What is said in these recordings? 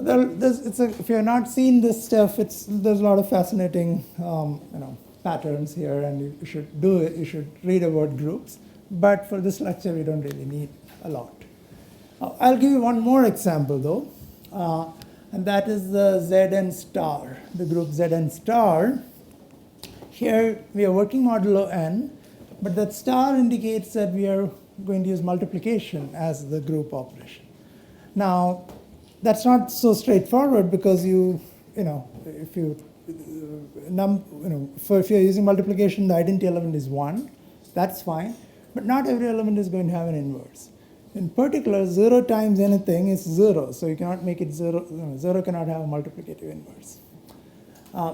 If you're not seen this stuff, there's a lot of fascinating patterns here, and you should do it. You should read about groups. But for this lecture, we don't really need a lot. I'll give you one more example, though, and that is the Zn star, the group Zn star. Here, we are working modulo n, but that star indicates that we are going to use multiplication as the group operation. Now, that's not so straightforward because if you're using multiplication, the identity element is 1. That's fine, but not every element is going to have an inverse. In particular, 0 times anything is 0, so you cannot make it 0. 0 cannot have a multiplicative inverse.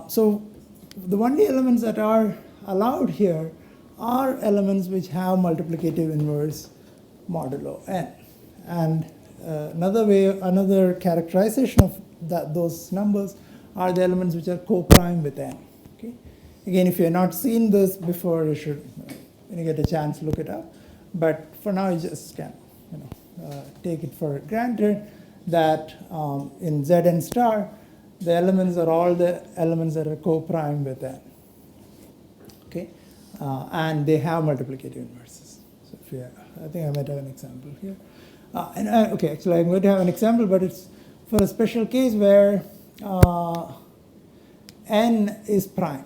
So the only elements that are allowed here are elements which have multiplicative inverse modulo n. And another characterization of those numbers are the elements which are co-prime with n. Okay? Again, if you have not seen this before, you should, when you get a chance, look it up. But for now, you just can take it for granted that in Zn star, the elements are all the elements that are co-prime with n. Okay? And they have multiplicative inverses. So I think I might have an example here. Actually, I'm going to have an example, but it's for a special case where n is prime.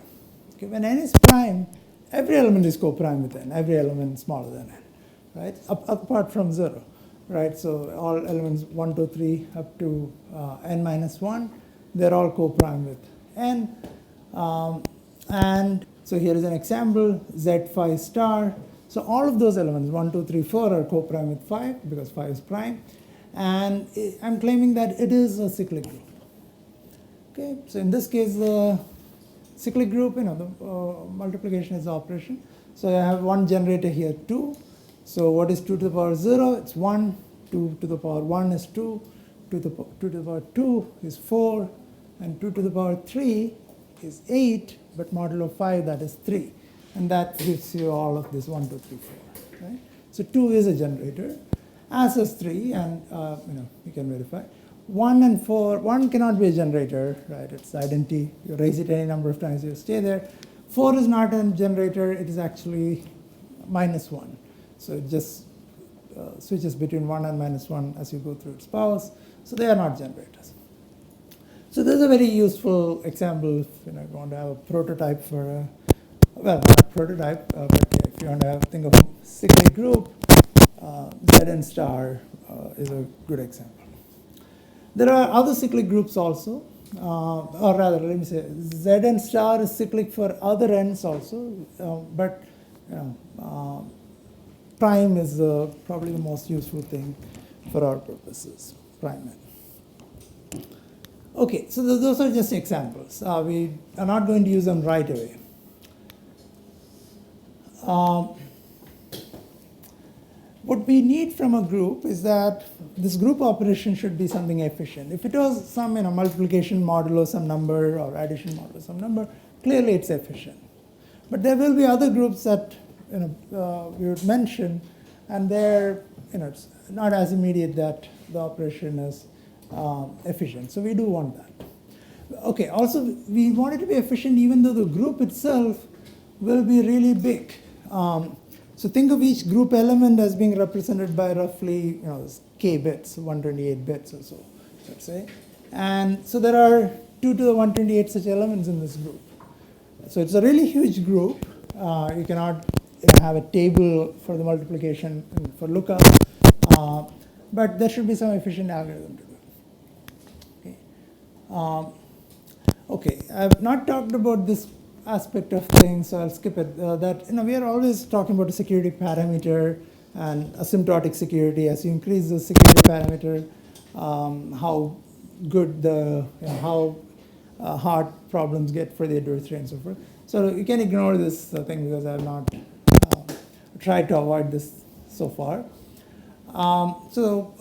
Okay, when n is prime, every element is co-prime with n, every element smaller than n, right? Apart from 0, right? So all elements 1, 2, 3 up to n minus 1, they're all co-prime with n. And so here is an example, Z phi star. So all of those elements, 1, 2, 3, 4, are co-prime with 5 because 5 is prime. And I'm claiming that it is a cyclic group. Okay, so in this case, the cyclic group, the multiplication is the operation. So I have one generator here, 2. So what is 2 to the power 0? It's 1. 2 to the power 1 is 2. 2 to the power 2 is 4. And 2 to the power 3 is 8. But modulo 5, that is 3. And that gives you all of this 1, 2, 3, 4. Right? So 2 is a generator, as is 3, and you can verify. 1 and 4, 1 cannot be a generator, right? It's identity. You raise it any number of times, you stay there. 4 is not a generator, it is actually minus 1. So it just switches between 1 and minus 1 as you go through its powers. So they are not generators. So this is a very useful example if you want to have a prototype for well, not prototype, but if you want to think of a cyclic group, Zn star is a good example. There are other cyclic groups also, or rather, let me say, Zn star is cyclic for other n's also, but prime is probably the most useful thing for our purposes, prime n. Okay, so those are just examples. We are not going to use them right away. What we need from a group is that this group operation should be something efficient. If it was some multiplication modulo some number or addition modulo some number, clearly it's efficient. But there will be other groups that we would mention, and they're it's not as immediate that the operation is efficient. So we do want that. Okay. Also, we want it to be efficient even though the group itself will be really big. So think of each group element as being represented by roughly k bits, 128 bits or so, let's say. And so there are 2 to the 128 such elements in this group. So it's a really huge group. You cannot have a table for the multiplication for lookup, but there should be some efficient algorithm to do it. Okay. Okay, I've not talked about this aspect of things, so I'll skip it. We are always talking about a security parameter and asymptotic security. As you increase the security parameter, how good how hard problems get for the adversary and so forth. So you can ignore this thing because I have not tried to avoid this so far. So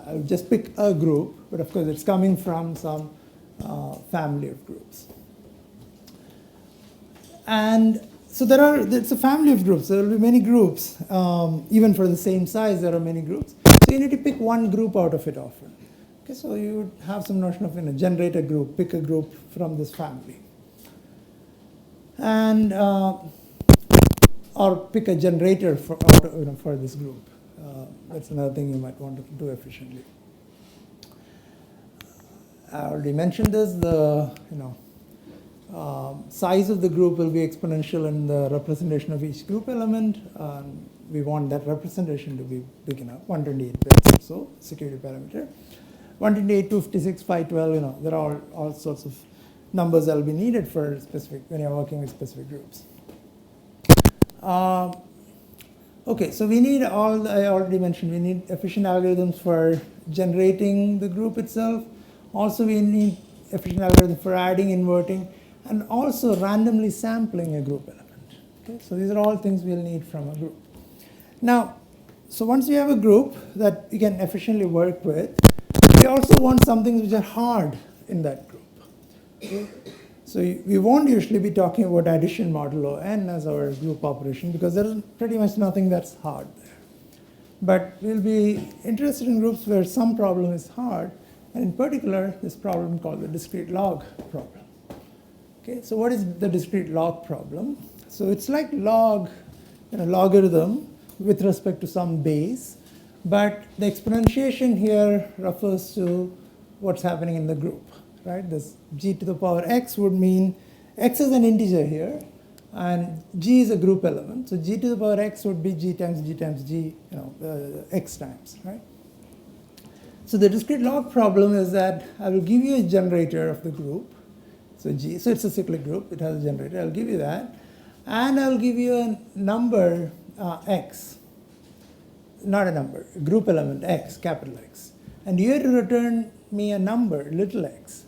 I'll just pick a group, but of course it's coming from some family of groups. And so it's a family of groups. There will be many groups. Even for the same size, there are many groups. So you need to pick one group out of it often. Okay, so you would have some notion of generate a group, pick a group from this family, and or pick a generator for for this group. That's another thing you might want to do efficiently. I already mentioned this. The size of the group will be exponential in the representation of each group element. We want that representation to be big enough, 128 bits, so security parameter. 128, 256, 512, there are all sorts of numbers that will be needed for specific, when you're working with specific groups. Okay, so we need I already mentioned, we need efficient algorithms for generating the group itself. Also, we need efficient algorithms for adding, inverting, and also randomly sampling a group element. Okay, so these are all things we'll need from a group. Now, so once you have a group that you can efficiently work with, we also want some things which are hard in that group. Okay? So we won't usually be talking about addition modulo n as our group operation because there's pretty much nothing that's hard there. But we'll be interested in groups where some problem is hard, and in particular, this problem called the discrete log problem. Okay, so what is the discrete log problem? So it's like log, logarithm with respect to some base, but the exponentiation here refers to what's happening in the group, right? This g to the power x would mean x is an integer here, and g is a group element. So g to the power x would be g times g, x times, right? So the discrete log problem is that I will give you a generator of the group. So G, so it's a cyclic group, it has a generator, I'll give you that. And I'll give you a number x, not a number, a group element x, capital X. And you have to return me a number, little x,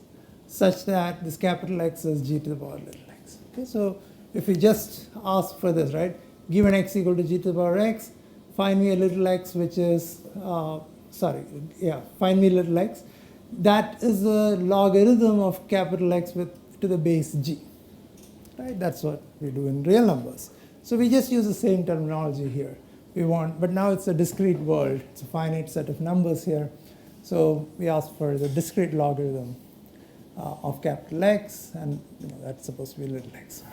such that this capital X is g to the power little x. Okay, so if we just ask for this, right, given x equal to g to the power x, find me a little x which is, find me little x. That is the logarithm of capital X to the base g. Right? That's what we do in real numbers. So we just use the same terminology here. But now it's a discrete world. It's a finite set of numbers here. So we ask for the discrete logarithm of capital X, and that's supposed to be little x.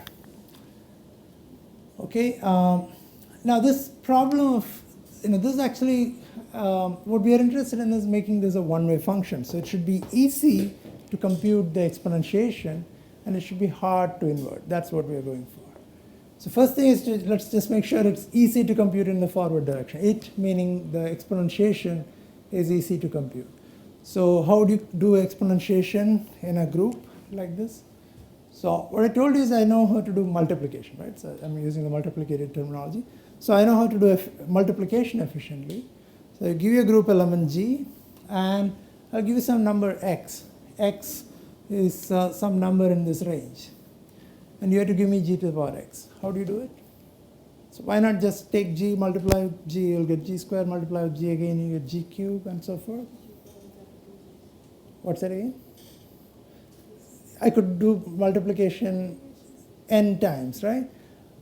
Okay. Now this problem of this is actually what we are interested in is making this a one-way function. So it should be easy to compute the exponentiation, and it should be hard to invert. That's what we are going for. So first thing is let's just make sure it's easy to compute in the forward direction. It meaning the exponentiation is easy to compute. So how do you do exponentiation in a group like this? So what I told you is I know how to do multiplication, right? So I'm using the multiplicative terminology. So I know how to do multiplication efficiently. So I give you a group element G, and I'll give you some number x. X is some number in this range. And you have to give me g to the power x. How do you do it? So why not just take g, multiply with g, you'll get g squared, multiply with g again, you get g cubed, and so forth. What's that again? I could do multiplication n times, right?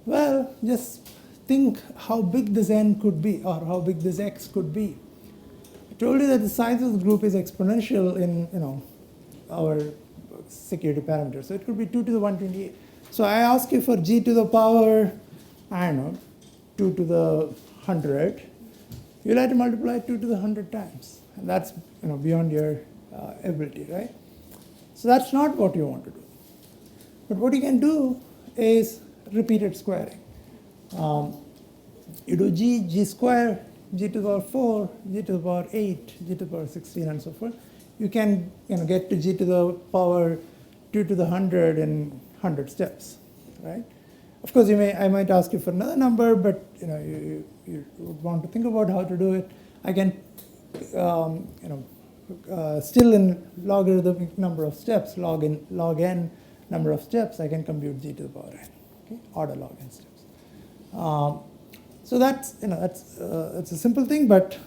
Well, just think how big this n could be, or how big this x could be. I told you that the size of the group is exponential in our security parameter. So it could be 2 to the 128. So I ask you for g to the power, 2 to the 100. You'll have to multiply 2 to the 100 times. And that's beyond your ability, right? So that's not what you want to do. But what you can do is repeated squaring. You do g square, g to the power 4, g to the power 8, g to the power 16, and so forth. You can get to g to the power 2 to the 100 in 100 steps, right? Of course, I might ask you for another number, but you would want to think about how to do it. I can, still in logarithmic number of steps, log n number of steps, I can compute g to the power n, okay? Order log n steps. So that's it's a simple thing, but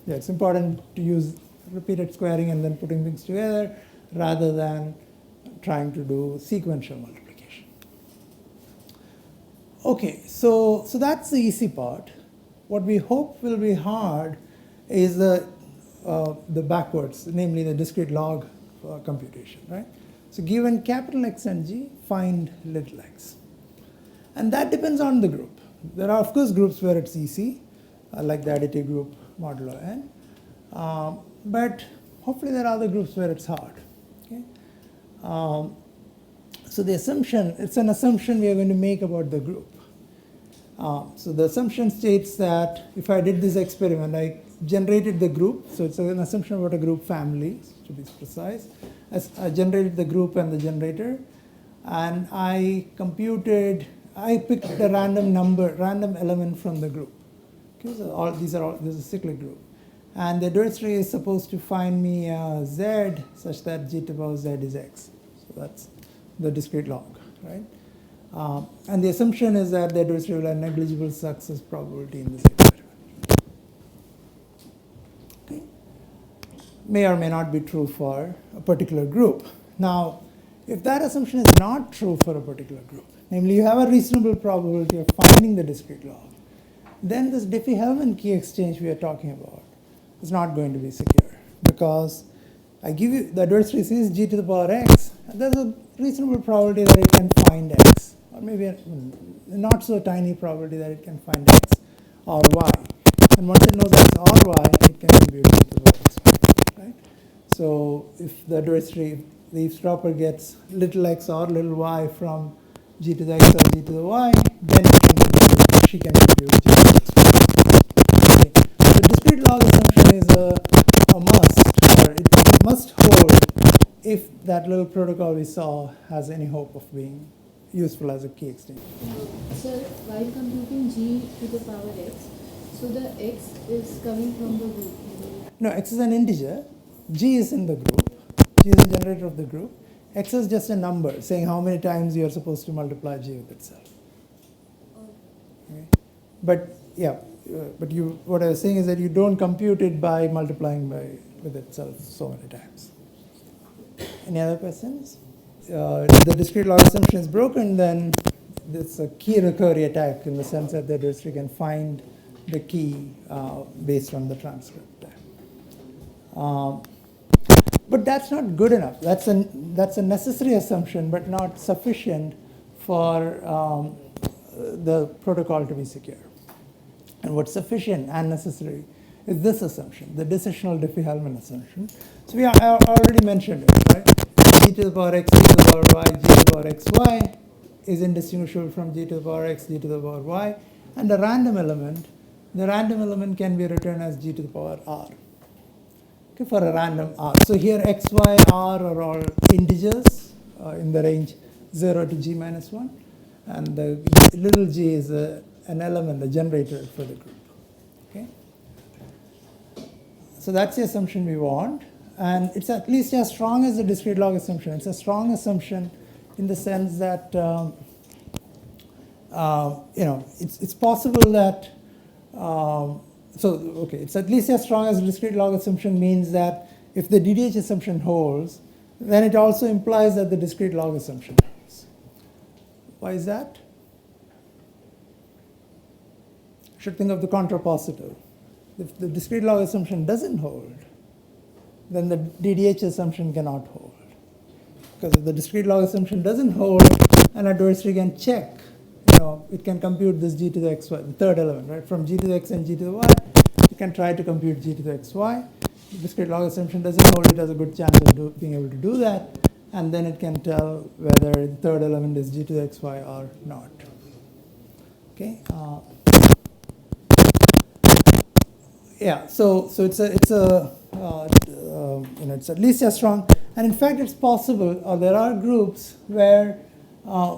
it's important to use repeated squaring and then putting things together rather than trying to do sequential multiplication. Okay, so that's the easy part. What we hope will be hard is the the backwards, namely the discrete log computation, right? So given capital X and G, find little x. And that depends on the group. There are, of course, groups where it's easy, like the additive group modulo n. But hopefully there are other groups where it's hard. Okay? So the assumption, it's an assumption we are going to make about the group. So the assumption states that if I did this experiment, I generated the group. So it's an assumption about a group family, to be precise. I generated the group and the generator. And I picked a random element from the group. Okay, so this is a cyclic group. And the adversary is supposed to find me a z such that g to the power z is x. So that's the discrete log, right? And the assumption is that the adversary will have negligible success probability in this experiment. Okay. May or may not be true for a particular group. Now, if that assumption is not true for a particular group, namely you have a reasonable probability of finding the discrete log, then this Diffie-Hellman key exchange we are talking about is not going to be secure, because I give you the adversary is g to the power x, and there's a reasonable probability that it can find x, or maybe a not so tiny probability that it can find x or y. And once it knows x or y, it can compute g to the power x, right? So if the adversary, the eavesdropper gets little x or little y from g to the x or g to the y, then she can compute g to the x. Okay. So discrete log assumption is a must, or it must hold if that little protocol we saw has any hope of being useful as a key exchange. Sir, while computing g to the power x, so the x is coming from the group? No, x is an integer, g is in the group, g is the generator of the group, x is just a number saying how many times you are supposed to multiply g with itself. Okay. But yeah, what I was saying is that you don't compute it by multiplying with itself so many times. Any other questions? If the discrete log assumption is broken, then it's a key recovery attack in the sense that the adversary can find the key based on the transcript there. But that's not good enough. That's a necessary assumption, but not sufficient for the protocol to be secure. And what's sufficient and necessary is this assumption, the decisional Diffie-Hellman assumption. So I already mentioned it, right? G to the power x, g to the power y, g to the power xy is indistinguishable from g to the power x, g to the power y. And the random element can be written as g to the power r. Okay, for a random r. So here x, y, r are all integers in the range 0 to g minus 1. And the little g is an element, a generator for the group. Okay? So that's the assumption we want. And it's at least as strong as the discrete log assumption. It's a strong assumption in the sense that it's possible that it's at least as strong as the discrete log assumption means that if the DDH assumption holds, then it also implies that the discrete log assumption holds. Why is that? You should think of the contrapositive. If the discrete log assumption doesn't hold, then the DDH assumption cannot hold. Because if the discrete log assumption doesn't hold, an adversary can check. It can compute this g to the xy, the third element, right? From g to the x and g to the y, it can try to compute g to the xy. If the discrete log assumption doesn't hold, it has a good chance of being able to do that. And then it can tell whether the third element is g to the xy or not. Okay. So it's at least as strong, and in fact it's possible, or there are groups where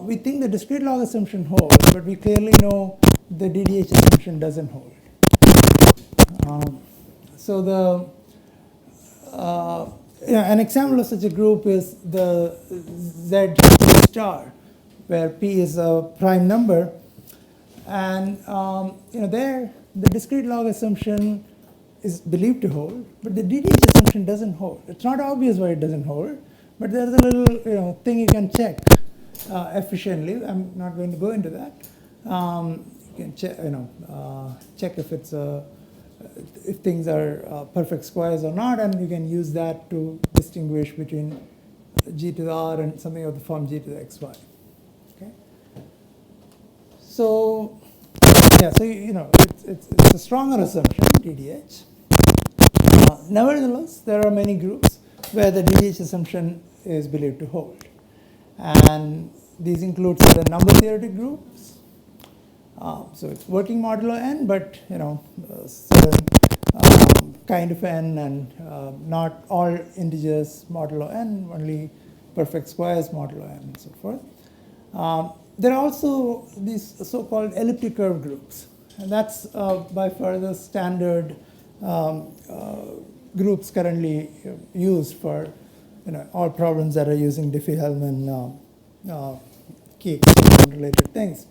we think the discrete log assumption holds, but we clearly know the DDH assumption doesn't hold. An example of such a group is the Z star, where P is a prime number, and there the discrete log assumption is believed to hold, but the DDH assumption doesn't hold. It's not obvious why it doesn't hold, but there's a little thing you can check efficiently. I'm not going to go into that. You can check, check if it's a if things are perfect squares or not, and you can use that to distinguish between g to the r and something of the form g to the xy. Okay. So yeah, so it's a stronger assumption, DDH. Nevertheless, there are many groups where the DDH assumption is believed to hold, and these include certain number theoretic groups. So it's working modulo n, but certain kind of n, and not all integers modulo n, only perfect squares modulo n, and so forth. There are also these so-called elliptic curve groups, and that's by far the standard groups currently used for all problems that are using Diffie-Hellman key exchange and related things.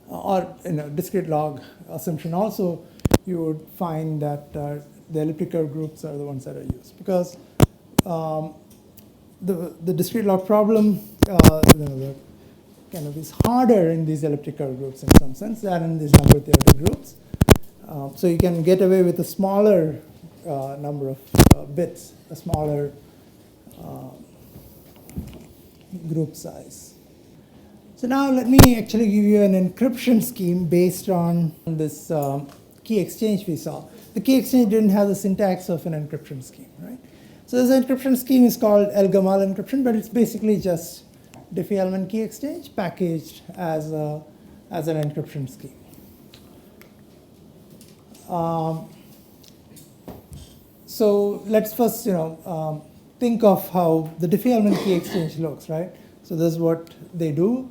Or discrete log assumption also, you would find that the elliptic curve groups are the ones that are used, because the discrete log problem is harder in these elliptic curve groups in some sense than in these number theoretic groups. So you can get away with a smaller number of bits, a smaller group size. So now let me actually give you an encryption scheme based on this key exchange we saw. The key exchange didn't have the syntax of an encryption scheme, right? So this encryption scheme is called El-Gamal encryption, but it's basically just Diffie-Hellman key exchange packaged as an encryption scheme. So let's first, think of how the Diffie-Hellman key exchange looks, right? So this is what they do.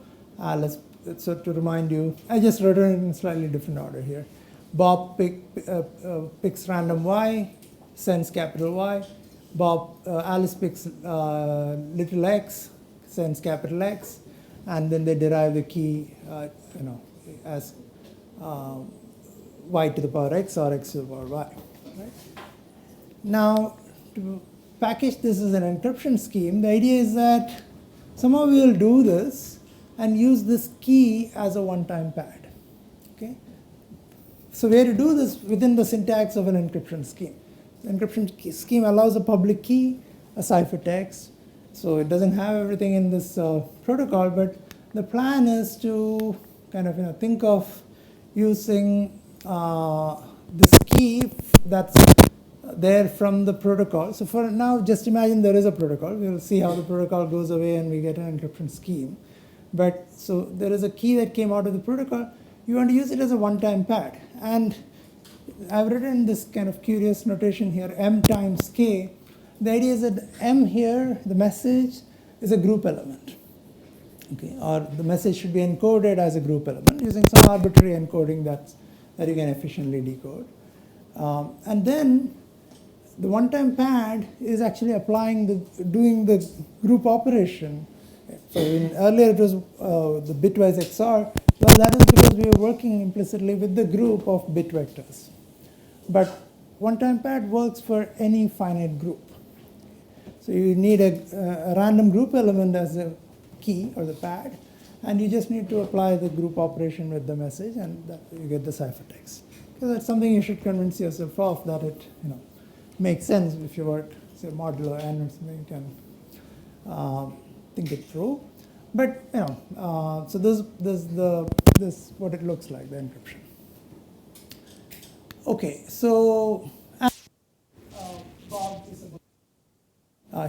So to remind you, I just wrote it in a slightly different order here. Bob picks random y, sends capital Y. Alice picks little x, sends capital X, and then they derive the key, as y to the power x or x to the power y. Right? Now, to package this as an encryption scheme, the idea is that somehow we will do this and use this key as a one-time pad. Okay? So we have to do this within the syntax of an encryption scheme. The encryption scheme allows a public key, a ciphertext. So it doesn't have everything in this protocol, but the plan is to think of using this key that's there from the protocol. So for now, just imagine there is a protocol. We'll see how the protocol goes away and we get an encryption scheme. But so there is a key that came out of the protocol. You want to use it as a one-time pad. And I've written this kind of curious notation here, m times k. The idea is that m here, the message, is a group element. Okay, or the message should be encoded as a group element using some arbitrary encoding that you can efficiently decode. And then the one-time pad is actually doing the group operation. So earlier it was the bitwise XOR. Well, that is because we were working implicitly with the group of bit vectors. But one-time pad works for any finite group. So you need a random group element as a key or the pad, and you just need to apply the group operation with the message, and you get the ciphertext. So that's something you should convince yourself of, that it makes sense. If you were, say, modulo n or something, you can think it through. But so this what it looks like, the encryption. Okay, so Bob is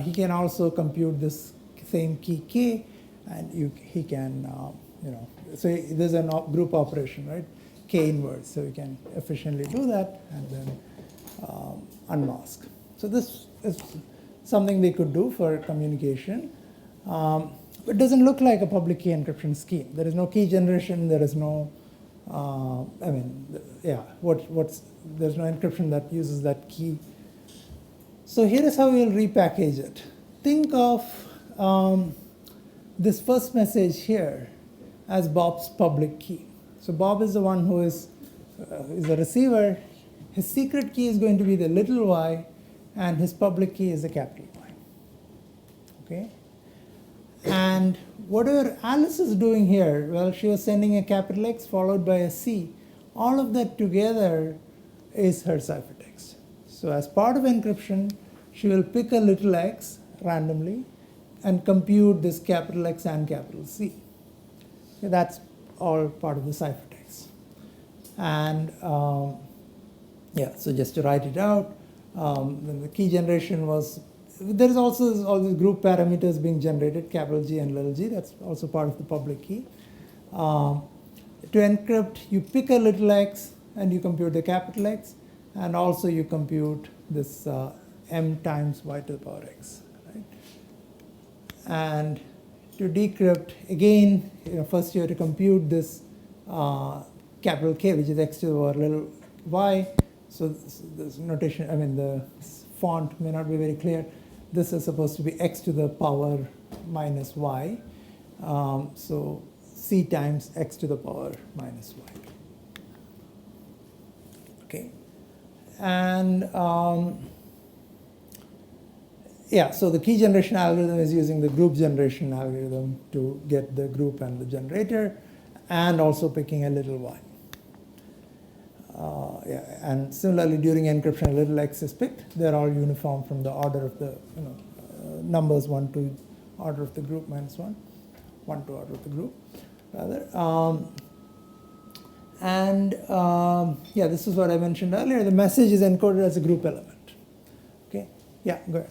he can also compute this same key k, and he can so there's a group operation, right? K inverse, so you can efficiently do that and then unmask. So this is something they could do for communication. It doesn't look like a public key encryption scheme. There is no key generation. There is no, there's no encryption that uses that key. So here is how we'll repackage it. Think of this first message here as Bob's public key. So Bob is the one who is the receiver. His secret key is going to be the little y, and his public key is the capital Y. Okay? And whatever Alice is doing here, well, she was sending a capital X followed by a C. All of that together is her ciphertext. So as part of encryption, she will pick a little x randomly and compute this capital X and capital C. Okay, that's all part of the ciphertext. And yeah, so just to write it out, when the key generation was, there is also all these group parameters being generated, capital G and little g, that's also part of the public key. To encrypt, you pick a little x and you compute the capital X, and also you compute this m times y to the power x. Right? And to decrypt, again, first you have to compute this capital K, which is x to the power little y. So this notation, I mean, the font may not be very clear. This is supposed to be x to the power minus y. So C times x to the power minus y. Okay. And yeah, so the key generation algorithm is using the group generation algorithm to get the group and the generator, and also picking a little y. Yeah, and similarly during encryption, a little x is picked. They're all uniform from the order of the numbers 1 to order of the group minus 1, 1 to order of the group rather. Yeah, this is what I mentioned earlier. The message is encoded as a group element. Okay, yeah, go ahead.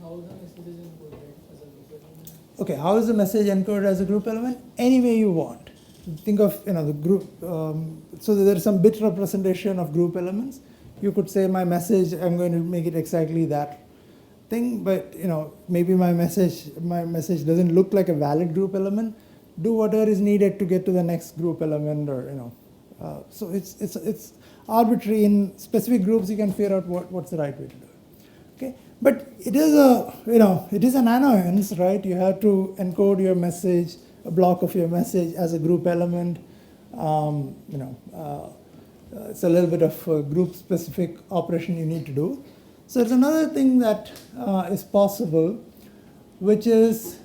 How is the message encoded as a group element? Okay, how is the message encoded as a group element? Any way you want. Think of the group. So there is some bit representation of group elements. You could say my message, I'm going to make it exactly that thing, but maybe my message doesn't look like a valid group element. Do whatever is needed to get to the next group element, or so it's arbitrary. In specific groups, you can figure out what's the right way to do it. Okay, but it is it is an annoyance, right? You have to encode your message, a block of your message, as a group element. It's a little bit of a group-specific operation you need to do. So there's another thing that is possible, which is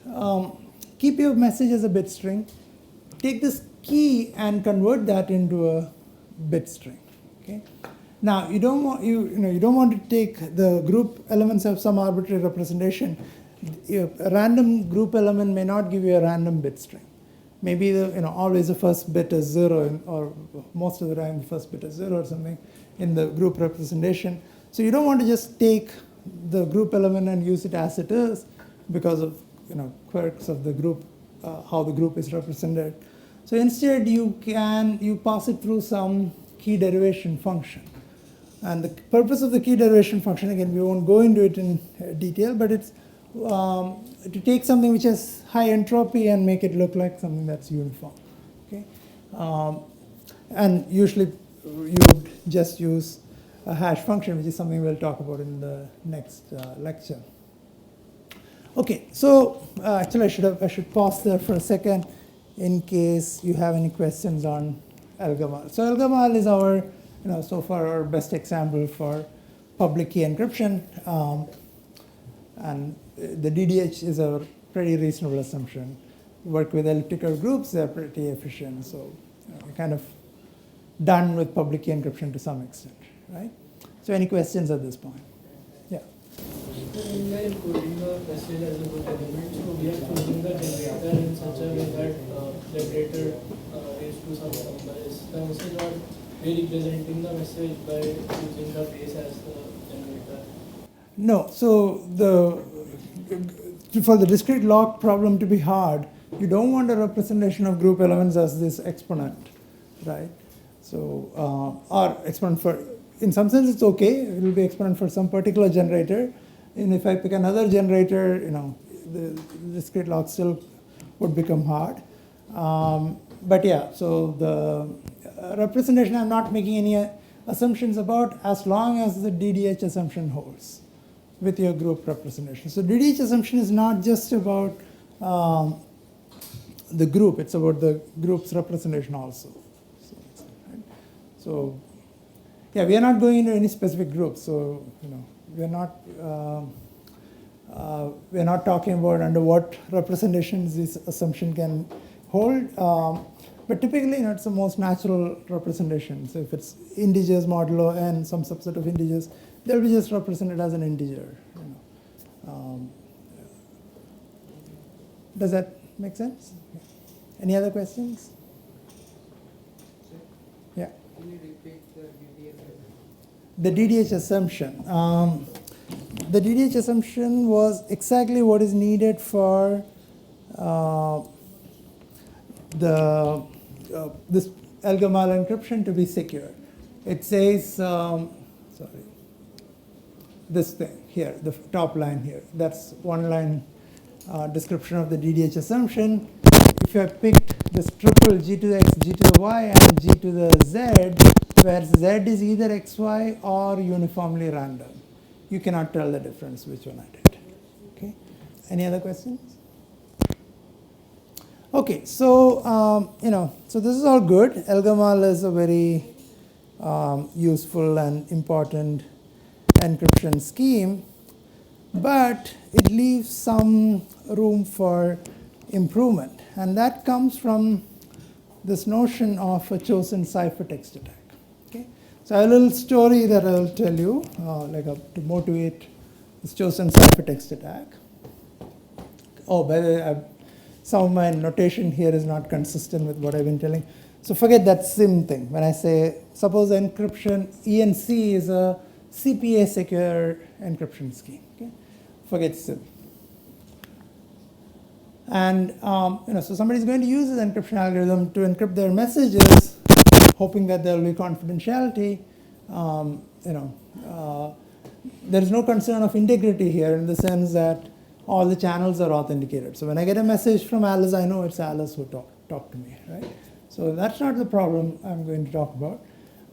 keep your message as a bit string. Take this key and convert that into a bit string. Okay. Now you don't want you don't want to take the group elements have some arbitrary representation. A random group element may not give you a random bit string. Maybe always the first bit is 0, or most of the time the first bit is 0 or something in the group representation. So you don't want to just take the group element and use it as it is because of quirks of the group, how the group is represented. So instead you pass it through some key derivation function. And the purpose of the key derivation function, again, we won't go into it in detail, but it's to take something which has high entropy and make it look like something that's uniform. Okay, and usually you would just use a hash function, which is something we'll talk about in the next lecture. Okay, so actually I should pause there for a second in case you have any questions on Elgamal. So Elgamal is our so far our best example for public key encryption, and the DDH is a pretty reasonable assumption. Work with elliptical groups, they're pretty efficient, so we're kind of done with public key encryption to some extent, right? So any questions at this point? Yeah. When we are encoding the message as a group element, so we are choosing the generator in such a way that generator raised to some number is the message, or we representing the message by using the base as the generator? No, so for the discrete log problem to be hard, you don't want a representation of group elements as this exponent, right? So, or exponent for, in some sense it's okay, it will be exponent for some particular generator. And if I pick another generator, the discrete log still would become hard. But yeah, so the representation I'm not making any assumptions about, as long as the DDH assumption holds with your group representation. So DDH assumption is not just about the group, it's about the group's representation also. So yeah, we are not going into any specific group. So we're not talking about under what representations this assumption can hold. But typically, it's the most natural representation. So if it's integers modulo n, some subset of integers, they'll be just represented as an integer. Does that make sense? Any other questions? Yeah. Can you repeat the DDH? The DDH assumption. The DDH assumption was exactly what is needed for this Elgamal encryption to be secure. It says, this thing here, the top line here. That's one line description of the DDH assumption. If you have picked this triple g to the x, g to the y, and g to the z, where z is either xy or uniformly random, you cannot tell the difference which one I did. Okay. Any other questions? Okay. So so this is all good. Elgamal is a very useful and important encryption scheme, but it leaves some room for improvement, and that comes from this notion of a chosen ciphertext attack. Okay, so I have a little story that I will tell you, to motivate this chosen ciphertext attack. Oh, by the way, some of my notation here is not consistent with what I've been telling. So forget that SIM thing. When I say, suppose encryption ENC is a CPA secure encryption scheme. Okay, forget SIM. And so somebody is going to use this encryption algorithm to encrypt their messages, hoping that there will be confidentiality. There is no concern of integrity here in the sense that all the channels are authenticated. So when I get a message from Alice, I know it's Alice who talked to me, right? So that's not the problem I'm going to talk about.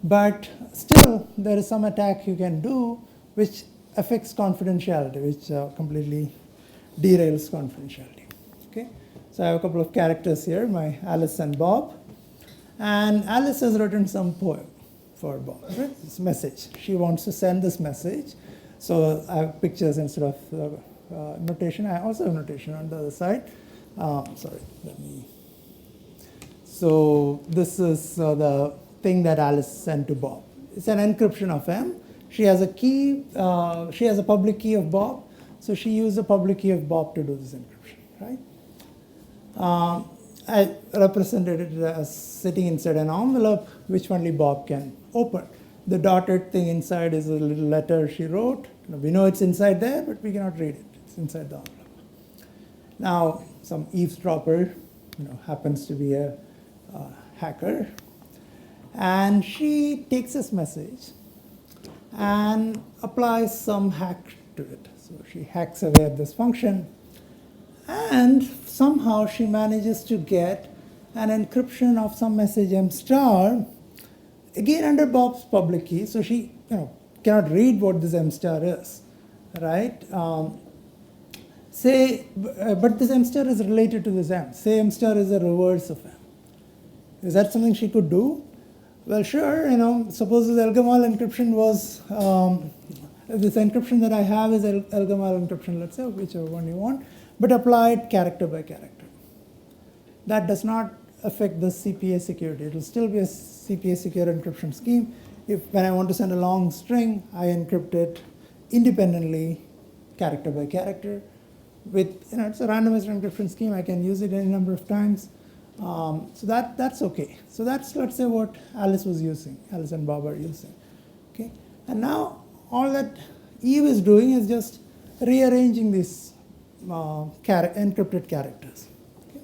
But still, there is some attack you can do which affects confidentiality, which completely derails confidentiality. Okay, so I have a couple of characters here, my Alice and Bob. And Alice has written some poem for Bob, right? This message. She wants to send this message. So I have pictures instead of notation. I also have notation on the other side. So this is the thing that Alice sent to Bob. It's an encryption of M. She has a key. She has a public key of Bob. So she used the public key of Bob to do this encryption, right? I represented it as sitting inside an envelope, which only Bob can open. The dotted thing inside is a little letter she wrote. We know it's inside there, but we cannot read it. It's inside the envelope. Now, some eavesdropper, happens to be a hacker, and she takes this message and applies some hack to it. So she hacks away at this function, and somehow she manages to get an encryption of some message M star, again under Bob's public key. So she cannot read what this M star is, right? But this M star is related to this M. Say M star is a reverse of M. Is that something she could do? Well, sure. Suppose this Elgamal encryption was this encryption that I have is Elgamal encryption. Let's say whichever one you want, but applied character by character. That does not affect the CPA security. It will still be a CPA secure encryption scheme. If when I want to send a long string, I encrypt it independently, character by character. With it's a randomized encryption scheme. I can use it any number of times. So that's okay. So that's, let's say, what Alice was using. Alice and Bob are using. Okay. And now all that Eve is doing is just rearranging these encrypted characters, okay,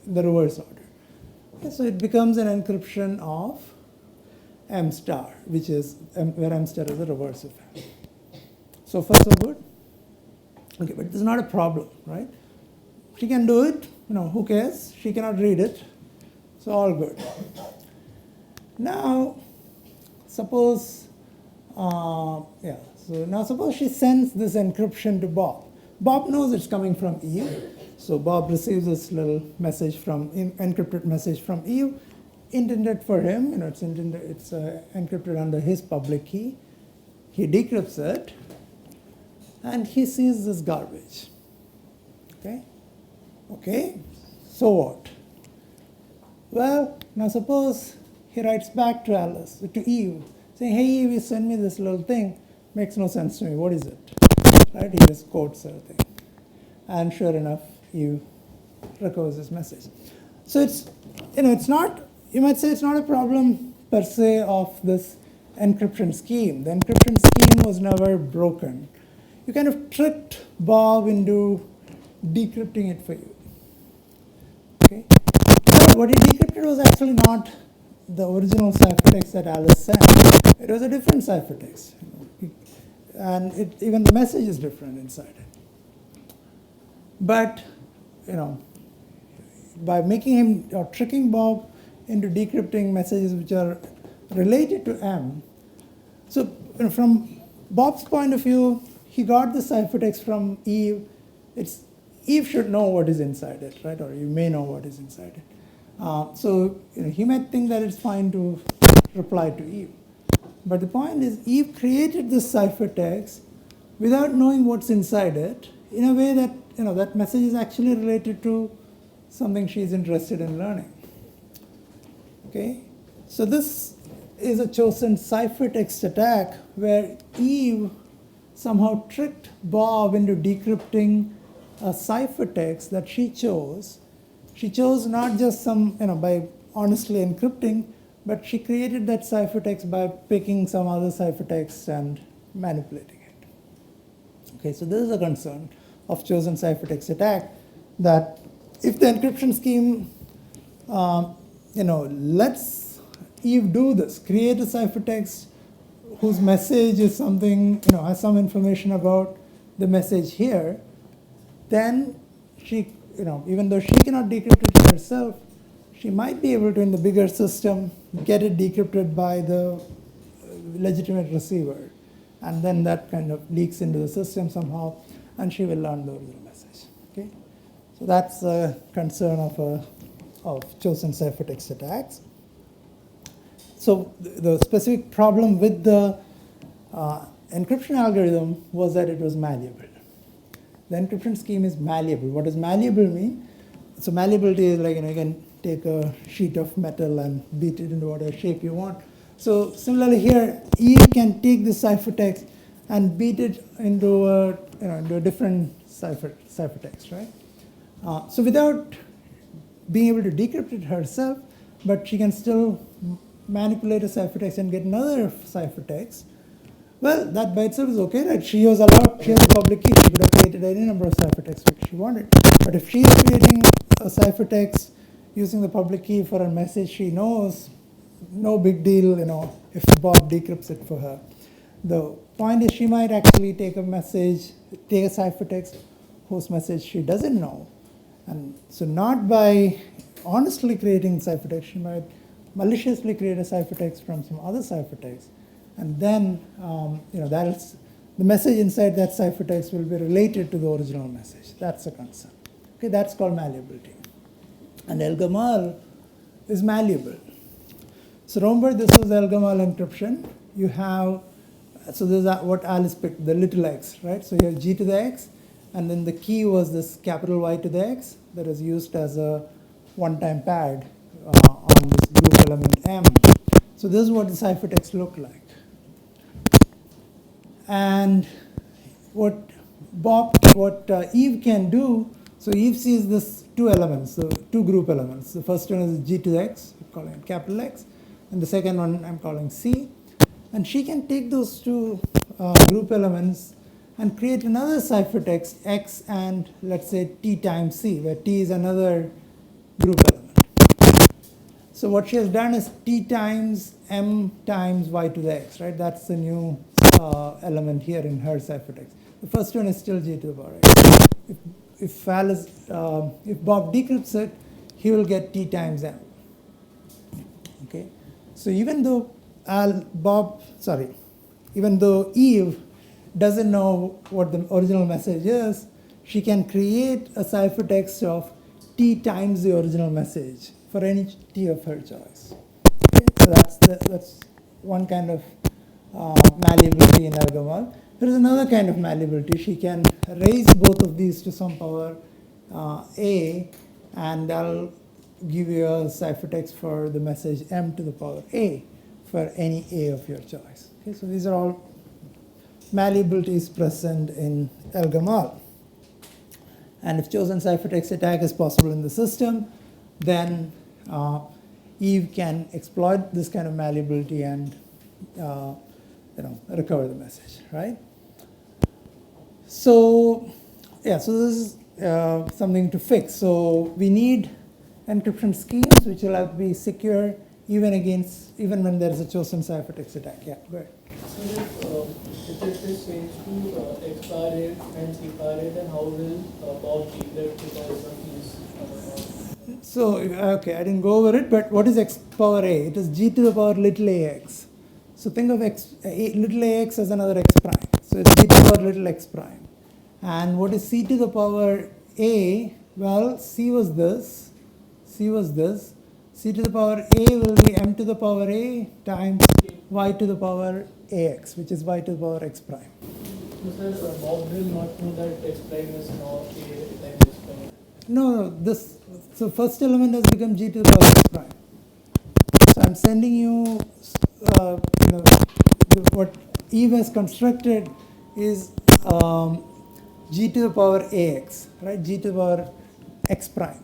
in the reverse order. Okay, so it becomes an encryption of M star, which is where M star is the reverse of M. So far, so good. Okay, but this is not a problem, right? She can do it. Who cares? She cannot read it. So all good. Now, suppose, So now suppose she sends this encryption to Bob. Bob knows it's coming from Eve. So Bob receives this little message encrypted message from Eve, intended for him. It's encrypted under his public key. He decrypts it, and he sees this garbage. Okay. So what? Well, now suppose he writes back to Alice, to Eve, saying, hey Eve, you send me this little thing, makes no sense to me, what is it? Right, he just quotes everything. And sure enough, Eve recovers his message. So it's, it's not, you might say it's not a problem per se of this encryption scheme. The encryption scheme was never broken. You kind of tricked Bob into decrypting it for you. Okay? But what he decrypted was actually not the original ciphertext that Alice sent. It was a different ciphertext. And even the message is different inside it. But, by making him or tricking Bob into decrypting messages which are related to M, so from Bob's point of view, he got the ciphertext from Eve. Eve should know what is inside it, right? Or you may know what is inside it. So he might think that it's fine to reply to Eve. But the point is, Eve created this ciphertext without knowing what's inside it, in a way that that message is actually related to something she's interested in learning. Okay, so this is a chosen ciphertext attack where Eve somehow tricked Bob into decrypting a ciphertext that she chose. She chose not just by honestly encrypting, but she created that ciphertext by picking some other ciphertext and manipulating it. Okay, so this is a concern of chosen ciphertext attack, that if the encryption scheme, lets Eve do this, create a ciphertext whose message is something, has some information about the message here, then she, even though she cannot decrypt it herself, she might be able to, in the bigger system, get it decrypted by the legitimate receiver. And then that kind of leaks into the system somehow, and she will learn the original message. Okay? So that's a concern of chosen ciphertext attacks. So the specific problem with the encryption algorithm was that it was malleable. The encryption scheme is malleable. What does malleable mean? So malleability is like, you can take a sheet of metal and beat it into whatever shape you want. So similarly here, Eve can take this ciphertext and beat it into a different ciphertext, right? So without being able to decrypt it herself, but she can still manipulate a ciphertext and get another ciphertext. Well, that by itself is okay, right? She has a public key. She could have created any number of ciphertexts which she wanted. But if she is creating a ciphertext using the public key for a message she knows, no big deal, if Bob decrypts it for her. The point is, she might actually take a ciphertext whose message she doesn't know. And so not by honestly creating ciphertext, she might maliciously create a ciphertext from some other ciphertext. And then, the message inside that ciphertext will be related to the original message. That's a concern. Okay, that's called malleability. And El-Gamal is malleable. So remember, this was El-Gamal encryption. You have, so this is what Alice picked, the little x, right? So you have G to the x, and then the key was this capital Y to the x that is used as a one-time pad on this group element M. So this is what the ciphertext looked like. And what Eve can do, so Eve sees this two elements, so two group elements. The first one is G to the x, I'm calling it capital X, and the second one I'm calling C. And she can take those two group elements and create another ciphertext X and let's say T times C, where T is another group element. So what she has done is T times M times Y to the X, right? That's the new element here in her ciphertext. The first one is still G to the power X. If Bob decrypts it, he will get T times M. Okay, so even though Eve doesn't know what the original message is, she can create a ciphertext of T times the original message for any T of her choice. Okay, so that's one kind of malleability in El-Gamal. There is another kind of malleability. She can raise both of these to some power A, and that'll give you a ciphertext for the message m to the power a for any a of your choice. Okay, so these are all malleabilities present in El-Gamal. And if chosen ciphertext attack is possible in the system, then Eve can exploit this kind of malleability and recover the message, right? So yeah, so this is something to fix. So we need encryption schemes which will have to be secure even when there is a chosen ciphertext attack. Yeah, go ahead. So if it is changed to X bar 8 and C bar 8, then how will Bob decrypt because of these? So okay, I didn't go over it, but what is x power a? It is g to the power little ax. So think of little ax as another x prime. So it's g to the power little x prime. And what is c to the power a? Well, c was this, c to the power a will be m to the power a times y to the power ax, which is y to the power x prime. So sir, Bob will not know that X prime is now A times X prime. No, so first element has become g to the power x prime. So I'm sending you, what Eve has constructed is g to the power ax, right? G to the power x prime.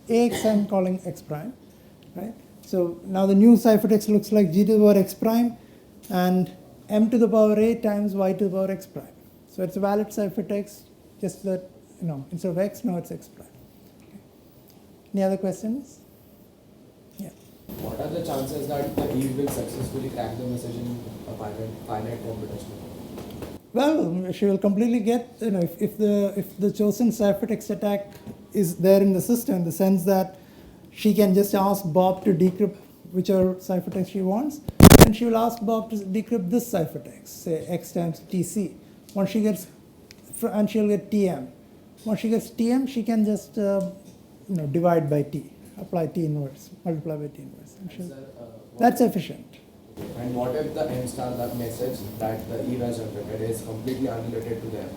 Ax I'm calling x prime, right? So now the new ciphertext looks like g to the power x prime and m to the power a times y to the power x prime. So it's a valid ciphertext, just that, instead of x, now it's x prime. Okay. Any other questions? Yeah. What are the chances that the Eve will successfully crack the message in a finite computation? Well, she will completely get, if the chosen ciphertext attack is there in the system, in the sense that she can just ask Bob to decrypt whichever ciphertext she wants, and she will ask Bob to decrypt this ciphertext, say x times tc. Once she gets, and she'll get tm. Once she gets tm, she can just divide by t, apply t inverse, multiply by t inverse. And that's efficient. And what if the M star, that message that the Eve has generated, is completely unrelated to them?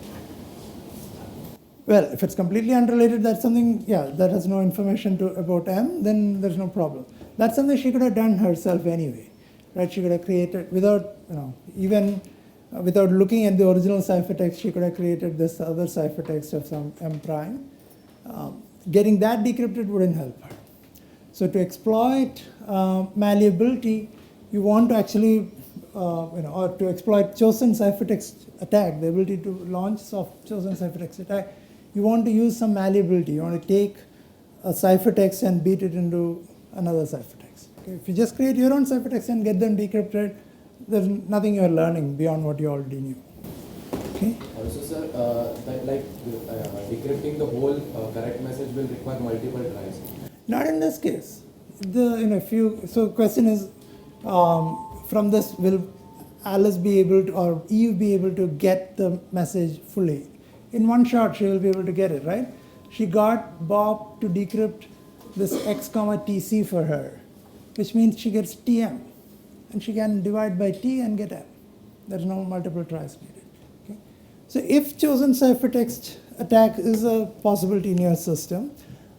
Well, if it's completely unrelated, that's something, that has no information about M, then there's no problem. That's something she could have done herself anyway, right? She could have created, without, even without looking at the original ciphertext, she could have created this other ciphertext of some M prime. Getting that decrypted wouldn't help her. So to exploit malleability, you want to actually, or to exploit chosen ciphertext attack, the ability to launch chosen ciphertext attack, you want to use some malleability. You want to take a ciphertext and beat it into another ciphertext. Okay? If you just create your own ciphertext and get them decrypted, there's nothing you're learning beyond what you already knew. Okay? Also, sir, decrypting the whole correct message will require multiple tries. Not in this case. So the question is, from this, will Alice be able to, or Eve be able to get the message fully? In one shot, she will be able to get it, right? She got Bob to decrypt this x comma tc for her, which means she gets tm, and she can divide by t and get m. There's no multiple tries needed. Okay? So if chosen ciphertext attack is a possibility in your system,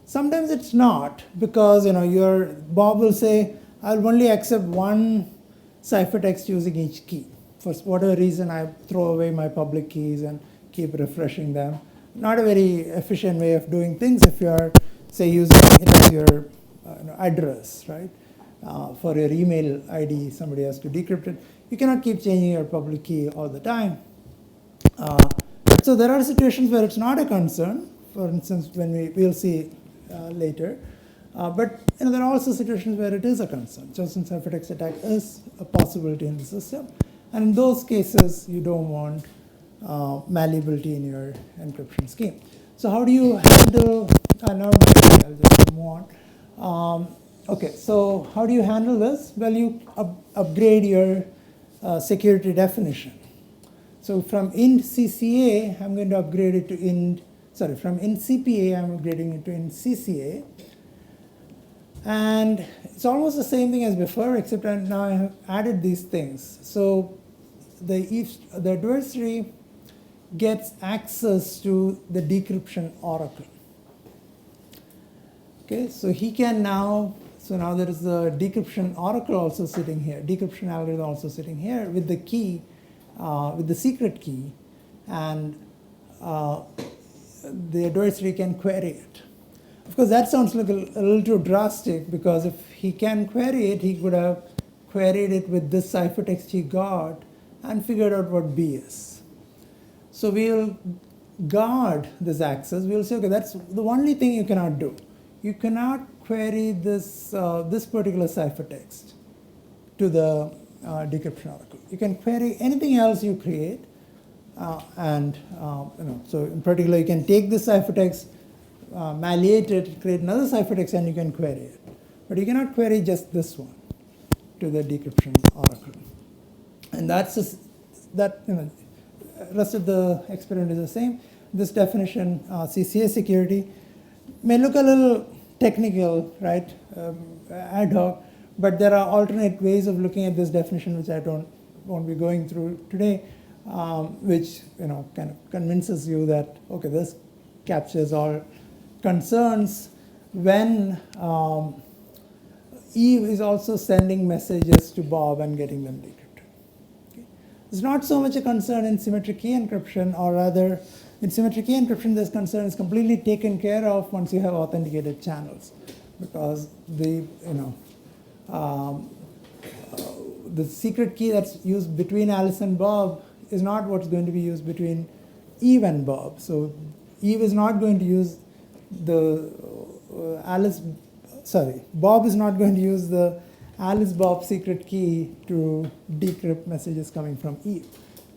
sometimes it's not, because your Bob will say, I'll only accept one ciphertext using each key. For whatever reason, I throw away my public keys and keep refreshing them. Not a very efficient way of doing things if you are, say, using it as your address, right? For your email ID, somebody has to decrypt it. You cannot keep changing your public key all the time. So there are situations where it's not a concern. For instance, when we'll see later. But there are also situations where it is a concern. Chosen ciphertext attack is a possibility in the system. And in those cases, you don't want malleability in your encryption scheme. So how do you handle, I'll just move on. Okay, so how do you handle this? Well, you upgrade your security definition. So from int CCA, I'm going to upgrade it to from int CPA, I'm upgrading it to int CCA. And it's almost the same thing as before, except now I have added these things. So the adversary gets access to the decryption oracle. Okay, so he can now, so now there is the decryption oracle also sitting here, decryption algorithm also sitting here with the key, with the secret key, and the adversary can query it. Of course, that sounds like a little too drastic, because if he can query it, he could have queried it with this ciphertext he got and figured out what B is. So we will guard this access. We will say, okay, that's the only thing you cannot do. You cannot query this, this particular ciphertext to the decryption oracle. You can query anything else you create, and so in particular, you can take this ciphertext, malleate it, create another ciphertext, and you can query it. But you cannot query just this one to the decryption oracle. And that's just, that, rest of the experiment is the same. This definition, CCA security, may look a little technical, right, ad hoc, but there are alternate ways of looking at this definition, which I won't be going through today, which kind of convinces you that, okay, this captures all concerns when Eve is also sending messages to Bob and getting them decrypted. Okay. It's not so much a concern in symmetric key encryption, or rather, in symmetric key encryption, this concern is completely taken care of once you have authenticated channels, because the secret key that's used between Alice and Bob is not what's going to be used between Eve and Bob. So Eve is not going to use the Bob is not going to use the Alice-Bob secret key to decrypt messages coming from Eve.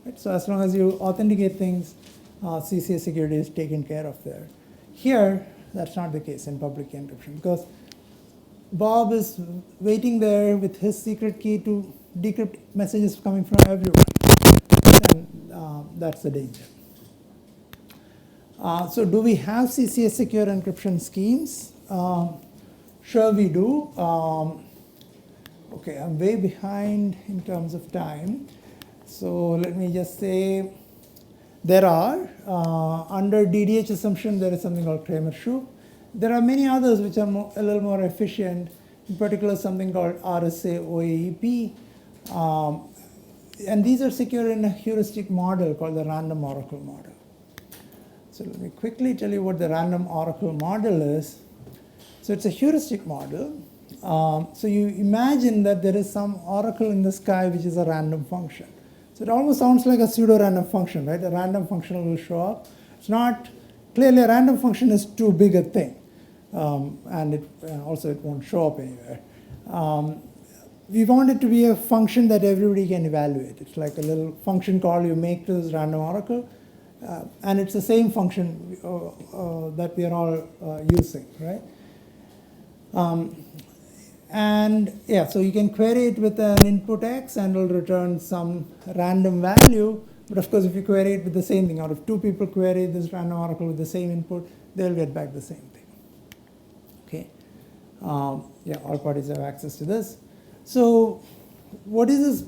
Right? So as long as you authenticate things, CCA security is taken care of there. Here, that's not the case in public key encryption, because Bob is waiting there with his secret key to decrypt messages coming from everyone. And that's the danger. So do we have CCA secure encryption schemes? Sure we do. Okay, I'm way behind in terms of time. So let me just say there are, under DDH assumption, there is something called Kramer-Shoup. There are many others which are a little more efficient, in particular something called RSA OAEP. And these are secure in a heuristic model called the random oracle model. So let me quickly tell you what the random oracle model is. So it's a heuristic model. So you imagine that there is some oracle in the sky which is a random function. So it almost sounds like a pseudo-random function, right? A random function will show up. It's not, clearly a random function is too big a thing. And it won't show up anywhere. We want it to be a function that everybody can evaluate. It's like a little function call you make to this random oracle. And it's the same function that we are all using, right? And yeah, so you can query it with an input x and it'll return some random value. But of course, if you query it with the same thing, or if two people query this random oracle with the same input, they'll get back the same thing. Okay. Yeah, all parties have access to this. So what is this,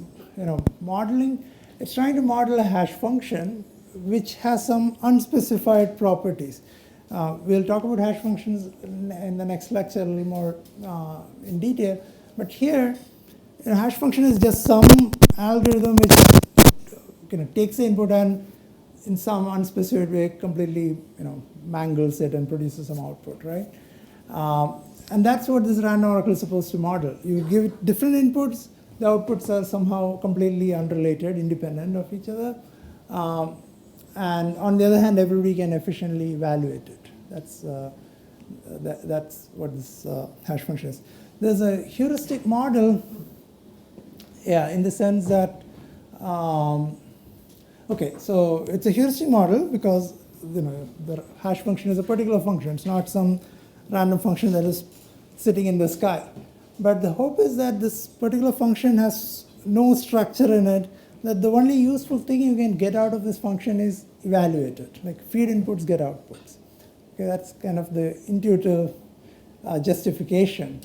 modeling? It's trying to model a hash function which has some unspecified properties. We'll talk about hash functions in the next lecture a little more in detail. But here, a hash function is just some algorithm which takes the input and in some unspecified way completely mangles it and produces some output, right? And that's what this random oracle is supposed to model. You give it different inputs, the outputs are somehow completely unrelated, independent of each other. And on the other hand, everybody can efficiently evaluate it. That's what this hash function is. There's a heuristic model, in the sense that, okay, so it's a heuristic model because the hash function is a particular function. It's not some random function that is sitting in the sky. But the hope is that this particular function has no structure in it, that the only useful thing you can get out of this function is evaluate it, like feed inputs, get outputs. Okay, that's kind of the intuitive justification.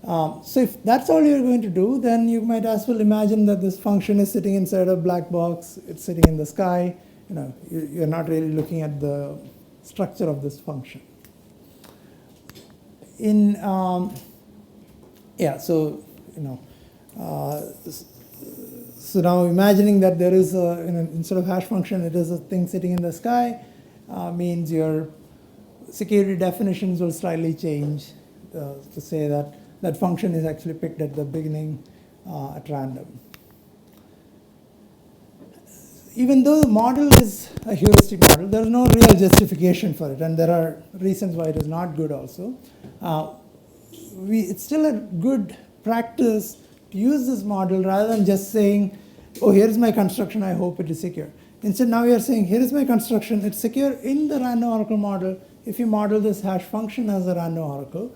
So if that's all you're going to do, then you might as well imagine that this function is sitting inside a black box, it's sitting in the sky, you're not really looking at the structure of this function. in yeah, so so now imagining that there is instead of hash function, it is a thing sitting in the sky, means your security definitions will slightly change to say that that function is actually picked at the beginning at random. Even though the model is a heuristic model, there is no real justification for it, and there are reasons why it is not good also. It's still a good practice to use this model rather than just saying, oh, here's my construction, I hope it is secure. Instead, now you're saying, here is my construction, it's secure in the random oracle model if you model this hash function as a random oracle.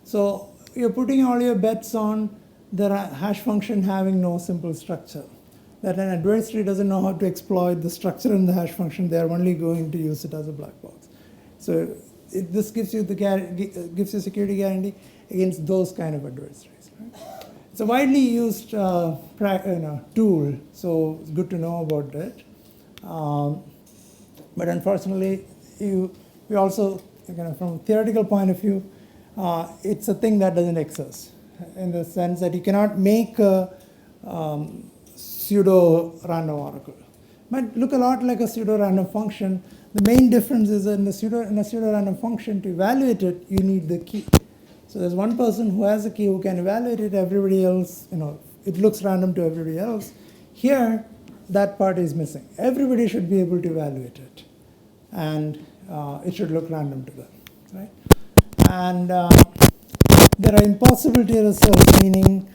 So you're putting all your bets on the hash function having no simple structure. That an adversary doesn't know how to exploit the structure in the hash function, they're only going to use it as a black box. So this gives you gives you security guarantee against those kind of adversaries. Right? It's a widely used tool, so it's good to know about it. But unfortunately, we also, from a theoretical point of view, it's a thing that doesn't exist, in the sense that you cannot make a pseudo-random oracle. Might look a lot like a pseudo-random function. The main difference is that in a pseudo-random function, to evaluate it, you need the key. So there's one person who has a key who can evaluate it, everybody else, it looks random to everybody else. Here, that part is missing. Everybody should be able to evaluate it, and it should look random to them, right? And there are impossibility results, meaning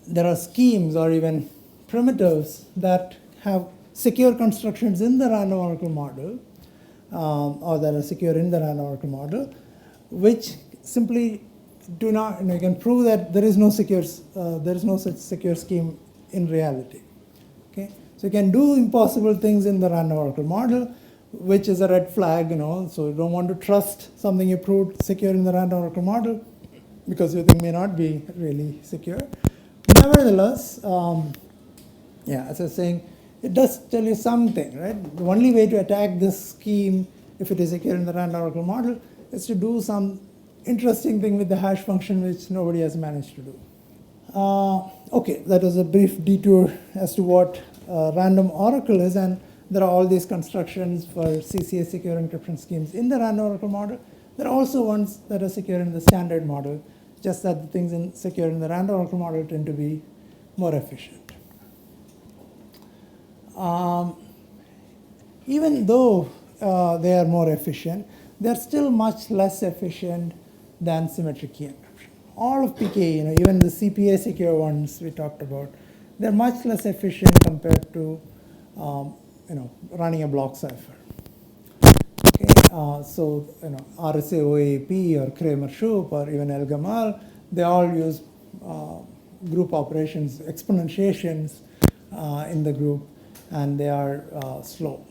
there are schemes or even primitives that have secure constructions in the random oracle model, or that are secure in the random oracle model, which simply do not, you can prove that there is no such secure scheme in reality. Okay, so you can do impossible things in the random oracle model, which is a red flag. So you don't want to trust something you proved secure in the random oracle model because you think may not be really secure. Nevertheless, as I was saying, it does tell you something, right? The only way to attack this scheme, if it is secure in the random oracle model, is to do some interesting thing with the hash function which nobody has managed to do. Okay, that was a brief detour as to what random oracle is, and there are all these constructions for CCA secure encryption schemes in the random oracle model. There are also ones that are secure in the standard model, just that the things secure in the random oracle model tend to be more efficient. Even though they are more efficient, they're still much less efficient than symmetric key encryption. All of PKE, even the CPA secure ones we talked about, they're much less efficient compared to running a block cipher. Okay, so RSA OAP or Kramer-Shoup or even El-Gamal, they all use group operations, exponentiations in the group, and they are slow.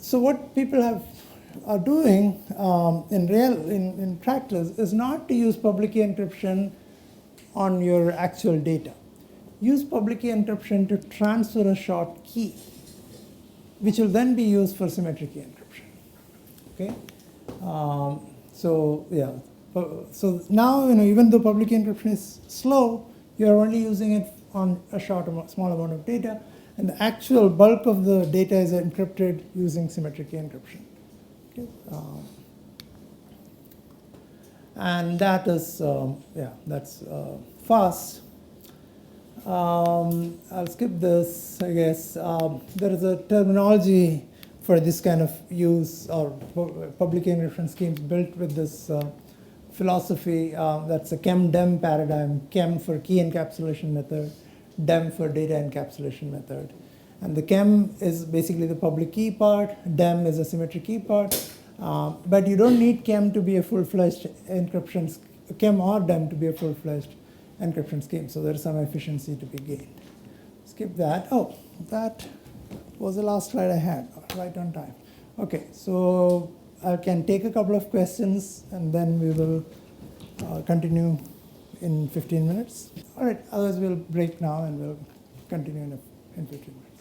So what people are doing in practice is not to use public key encryption on your actual data. Use public key encryption to transfer a short key, which will then be used for symmetric key encryption. Okay, so now even though public key encryption is slow, you are only using it on a small amount of data, and the actual bulk of the data is encrypted using symmetric key encryption. Okay, and that is that's fast. I'll skip this, I guess. There is a terminology for this kind of use, or public key encryption schemes built with this philosophy. That's a chem-dem paradigm. Chem for key encapsulation method, dem for data encapsulation method. And the chem is basically the public key part, dem is a symmetric key part. But you don't need chem to be a full-fledged encryption, chem or dem to be a full-fledged encryption scheme. So there's some efficiency to be gained. Skip that. Oh, that was the last slide I had, right on time. Okay, so I can take a couple of questions and then we will continue in 15 minutes. All right, otherwise we'll break now and we'll continue in 15 minutes.